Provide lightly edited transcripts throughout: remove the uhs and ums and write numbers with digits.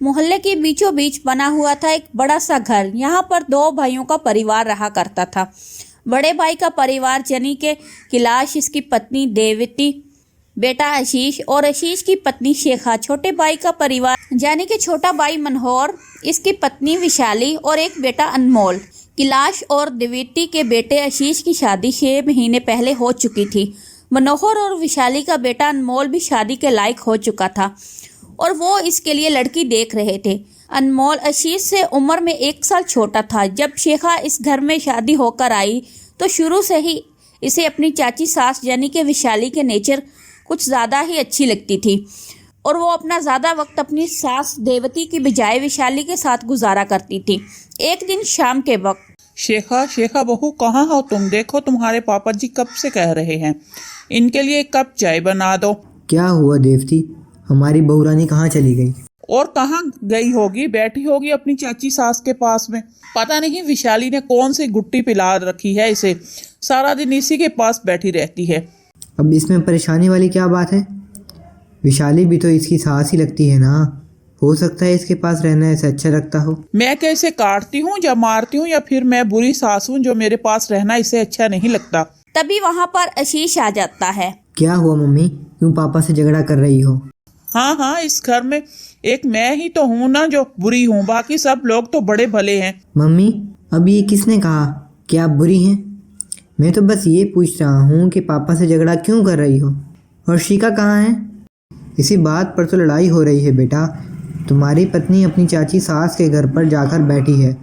मोहल्ले के बीचों बीच बना हुआ था एक बड़ा सा घर। यहाँ पर 2 भाइयों का परिवार रहा करता था। बड़े भाई का परिवार यानी के कैलाश, इसकी पत्नी देवती, बेटा आशीष और आशीष की पत्नी शेखा। छोटे भाई का परिवार यानी कि छोटा भाई मनोहर, इसकी पत्नी विशाली और एक बेटा अनमोल। कैलाश और देवती के बेटे आशीष की शादी 6 महीने पहले हो चुकी थी। मनोहर और विशाली का बेटा अनमोल भी शादी के लायक हो चुका था और वो इसके लिए लड़की देख रहे थे। अनमोल आशीष से उम्र में 1 साल छोटा था। जब शेखा इस घर में शादी होकर आई तो शुरू से ही इसे अपनी चाची सास यानी कि विशाली के नेचर कुछ ज़्यादा ही अच्छी लगती थी और वो अपना ज़्यादा वक्त अपनी सास देवती की बजाय विशाली के साथ गुजारा करती थी। एक दिन शाम के वक्त, शेखा बहू कहाँ हो तुम? देखो तुम्हारे पापा जी कब से कह रहे हैं इनके लिए 1 कप चाय बना दो। क्या हुआ देवती, हमारी बहू रानी कहाँ चली गई? और कहाँ गई होगी, बैठी होगी अपनी चाची सास के पास में। पता नहीं विशाली ने कौन सी गुट्टी पिला रखी है इसे, सारा दिन इसी के पास बैठी रहती है। अब इसमें परेशानी वाली क्या बात है? विशाली भी तो इसकी सास ही लगती है ना, हो सकता है इसके पास रहना ऐसे अच्छा लगता हो। मैं क्या इसे काटती हूँ या मारती हूँ, या फिर मैं बुरी सास हूँ जो मेरे पास रहना इसे अच्छा नहीं लगता? तभी वहाँ पर आशीष आ जाता है। क्या हुआ मम्मी, क्यों पापा से झगड़ा कर रही हो? हाँ, इस घर में एक मैं ही तो हूँ ना जो बुरी हूँ, बाकी सब लोग तो बड़े भले हैं। मम्मी, अब ये किसने कहा कि आप बुरी हैं? मैं तो बस ये पूछ रहा हूँ कि पापा से झगड़ा क्यों कर रही हो। और शिका कहाँ है? इसी बात पर तो लड़ाई हो रही है बेटा। तुम्हारी पत्नी अपनी चाची सास के घर पर जाकर बैठी है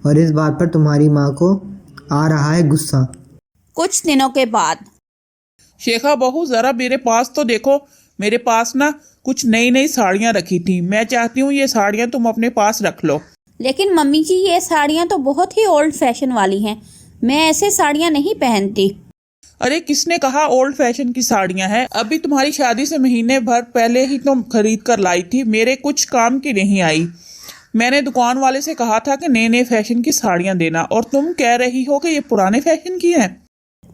और इस बात पर तुम्हारी माँ को आ रहा है गुस्सा। कुछ दिनों के बाद, शेखा बहू जरा मेरे पास तो देखो, मेरे पास ना कुछ नई नई साड़ियाँ रखी थी। मैं चाहती हूँ ये साड़ियाँ तुम अपने पास रख लो। लेकिन मम्मी जी ये साड़ियाँ तो बहुत ही ओल्ड फैशन वाली हैं, मैं ऐसे साड़ियाँ नहीं पहनती। अरे किसने कहा ओल्ड फैशन की साड़ियाँ हैं? अभी तुम्हारी शादी से महीने भर पहले ही तुम खरीद कर लाई थी, मेरे कुछ काम की नहीं आई। मैंने दुकान वाले से कहा था कि नए नए फैशन की साड़ियाँ देना, और तुम कह रही हो कि ये पुराने फैशन की हैं।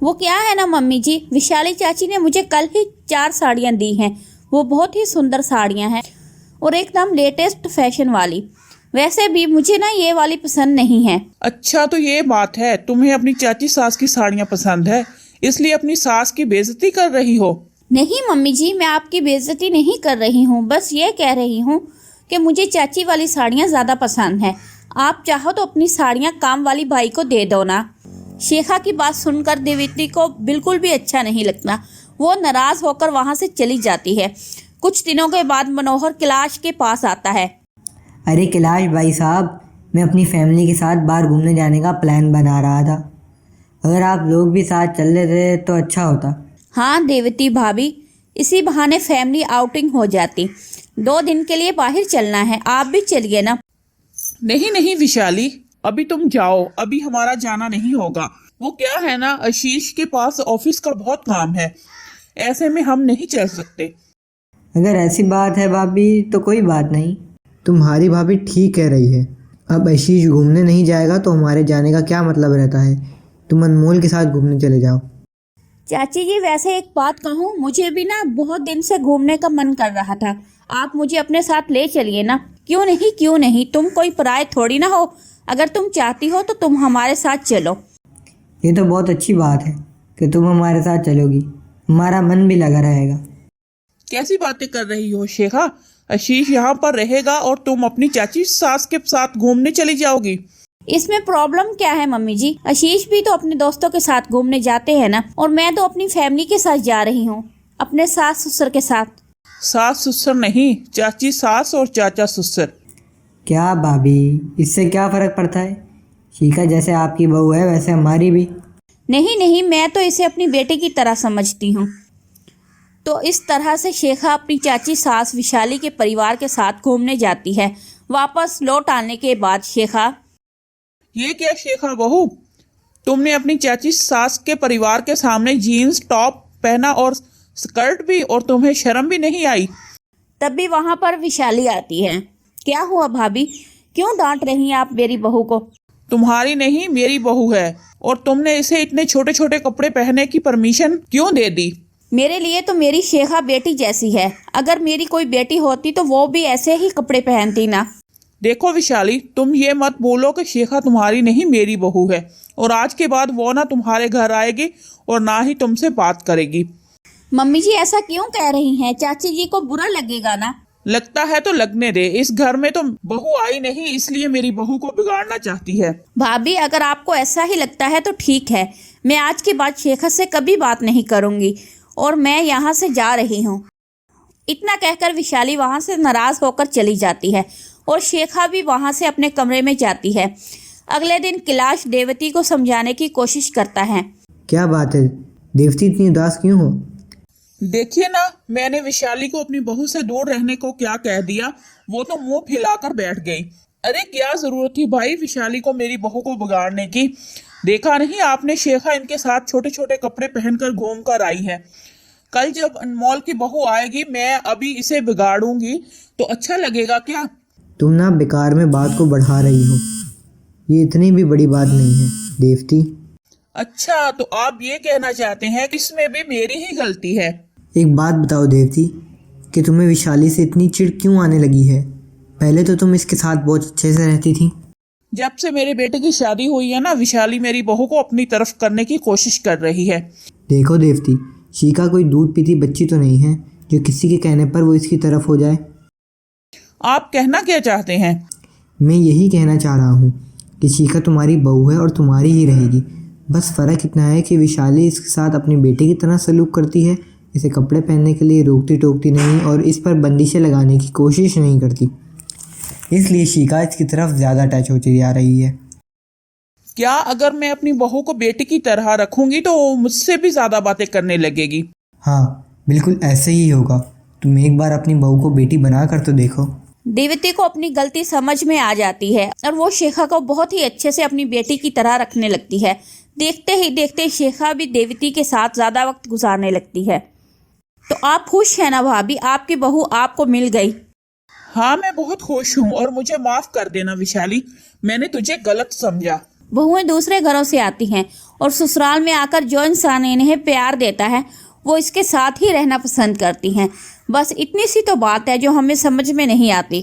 वो क्या है ना मम्मी जी, विशाली चाची ने मुझे कल ही 4 साड़ियाँ दी हैं। वो बहुत ही सुंदर साड़ियाँ हैं और एकदम लेटेस्ट फैशन वाली। वैसे भी मुझे ना ये वाली पसंद नहीं है। अच्छा तो ये बात है, तुम्हें अपनी चाची सास की साड़ियाँ पसंद है, इसलिए अपनी सास की बेइज्जती कर रही हो? नहीं मम्मी जी, मैं आपकी बेइज्जती नहीं कर रही हूँ, बस ये कह रही हूँ कि मुझे चाची वाली साड़ियाँ ज़्यादा पसंद है। आप चाहो तो अपनी साड़ियाँ काम वाली भाई को दे दो ना। शेखा की बात सुनकर देवती को बिल्कुल भी अच्छा नहीं लगता। वो नाराज होकर वहाँ से चली जाती है। कुछ दिनों के बाद मनोहर कैलाश के पास आता है। अरे कैलाश भाई साहब, मैं अपनी फैमिली के साथ बाहर घूमने जाने का प्लान बना रहा था। अगर आप लोग भी साथ चल लेते तो अच्छा होता। हाँ देवती भाभी, इसी बहाने फैमिली आउटिंग हो जाती। 2 दिन के लिए बाहर चलना है, आप भी चलिए ना। नहीं विशाली, अभी तुम जाओ, अभी हमारा जाना नहीं होगा। वो क्या है ना, आशीष के पास ऑफिस का बहुत काम है, ऐसे में हम नहीं चल सकते। अगर ऐसी बात है भाभी तो कोई बात नहीं, तुम्हारी भाभी ठीक कह रही है। अब आशीष घूमने नहीं जाएगा तो हमारे जाने का क्या मतलब रहता है? तुम अनमोल के साथ घूमने चले जाओ। चाची जी वैसे एक बात कहूँ, मुझे भी ना बहुत दिन से घूमने का मन कर रहा था। आप मुझे अपने साथ ले चलिए ना। क्यों नहीं, तुम कोई पराये थोड़ी ना हो। अगर तुम चाहती हो तो तुम हमारे साथ चलो। ये तो बहुत अच्छी बात है कि तुम हमारे साथ चलोगी, हमारा मन भी लगा रहेगा। कैसी बातें कर रही हो शेखा? आशीष यहाँ पर रहेगा और तुम अपनी चाची सास के साथ घूमने चली जाओगी? इसमें प्रॉब्लम क्या है मम्मी जी? आशीष भी तो अपने दोस्तों के साथ घूमने जाते हैं ना, और मैं तो अपनी फैमिली के साथ जा रही हूँ, अपने सास ससुर के साथ। सास ससुर नहीं, चाची सास और चाचा ससुर। क्या भाभी, इससे क्या फर्क पड़ता है? शिका जैसे आपकी बहू है वैसे हमारी भी। नहीं, मैं तो इसे अपनी बेटी की तरह समझती हूँ। तो इस तरह से शेखा अपनी चाची सास विशाली के परिवार के साथ घूमने जाती है। वापस लौट आने के बाद शेखा, ये क्या शेखा बहू, तुमने अपनी चाची सास के परिवार के सामने जीन्स टॉप पहना और स्कर्ट भी, और तुम्हें शर्म भी नहीं आई? तभी वहां पर विशाली आती है। क्या हुआ भाभी, क्यों डांट रही हैं आप मेरी बहू को? तुम्हारी नहीं, मेरी बहू है, और तुमने इसे इतने छोटे छोटे कपड़े पहनने की परमिशन क्यों दे दी? मेरे लिए तो मेरी शेखा बेटी जैसी है। अगर मेरी कोई बेटी होती तो वो भी ऐसे ही कपड़े पहनती ना। देखो विशाली, तुम ये मत बोलो कि शेखा तुम्हारी नहीं मेरी बहू है, और आज के बाद वो ना तुम्हारे घर आएगी और ना ही तुमसे बात करेगी। मम्मी जी ऐसा क्यों कह रही हैं? चाची जी को बुरा लगेगा ना। लगता है तो लगने दे, इस घर में तो बहू आई नहीं इसलिए मेरी बहू को बिगाड़ना चाहती है। भाभी अगर आपको ऐसा ही लगता है तो ठीक है, मैं आज के बाद शेखा से कभी बात नहीं करूंगी और मैं यहाँ से जा रही हूँ। इतना कहकर विशाली वहाँ से नाराज होकर चली जाती है और शेखा भी वहाँ से अपने कमरे में जाती है। अगले दिन कैलाश देवती को समझाने की कोशिश करता है। क्या बात है देवती, इतनी उदास क्यों हो? देखिए ना, मैंने विशाली को अपनी बहू से दूर रहने को क्या कह दिया, वो तो मुंह फैलाकर बैठ गई। अरे क्या जरूरत थी भाई विशाली को मेरी बहू को बिगाड़ने की? देखा नहीं आपने, शेखा इनके साथ छोटे छोटे कपड़े पहनकर घूम कर आई है। कल जब अनमोल की बहू आएगी, मैं अभी इसे बिगाड़ूंगी तो अच्छा लगेगा क्या? तुम ना बेकार में बात को बढ़ा रही हो, ये इतनी भी बड़ी बात नहीं है देवती। अच्छा, तो आप ये कहना चाहते हैं कि इसमें भी मेरी ही गलती है? एक बात बताओ देवती, कि तुम्हें विशाली से इतनी चिढ़ क्यों आने लगी है? पहले तो तुम इसके साथ बहुत अच्छे से रहती थी। जब से मेरे बेटे की शादी हुई है ना, विशाली मेरी बहू को अपनी तरफ करने की कोशिश कर रही है। देखो देवती, शिका कोई दूध पीती बच्ची तो नहीं है जो किसी के कहने पर वो इसकी तरफ हो जाए। आप कहना क्या चाहते हैं? मैं यही कहना चाह रहा हूँ कि शिका तुम्हारी बहू है और तुम्हारी ही रहेगी। बस फ़र्क इतना है कि विशाली इसके साथ अपनी बेटे की तरह सलूक करती है, इसे कपड़े पहनने के लिए रोकती टोकती नहीं और इस पर बंदिशें लगाने की कोशिश नहीं करती, इसलिए शिका इसकी तरफ ज़्यादा अटैच होती जा रही है। क्या अगर मैं अपनी बहू को बेटी की तरह रखूंगी तो वो मुझसे भी ज्यादा बातें करने लगेगी? हाँ बिल्कुल ऐसे ही होगा। तुम एक बार अपनी बहू को बेटी बना कर तो देखो। देवती को अपनी गलती समझ में आ जाती है और वो शेखा को बहुत ही अच्छे से अपनी बेटी की तरह रखने लगती है। देखते ही देखते शेखा भी देवती के साथ ज़्यादा वक्त गुजारने लगती है। तो आप खुश हैं ना भाभी, आपकी बहू आपको मिल गई? हाँ मैं बहुत खुश हूँ, और मुझे माफ कर देना विशाली, मैंने तुझे गलत समझा। बहुएं दूसरे घरों से आती हैं और ससुराल में आकर जो इंसान इन्हें प्यार देता है वो इसके साथ ही रहना पसंद करती हैं। बस इतनी सी तो बात है जो हमें समझ में नहीं आती।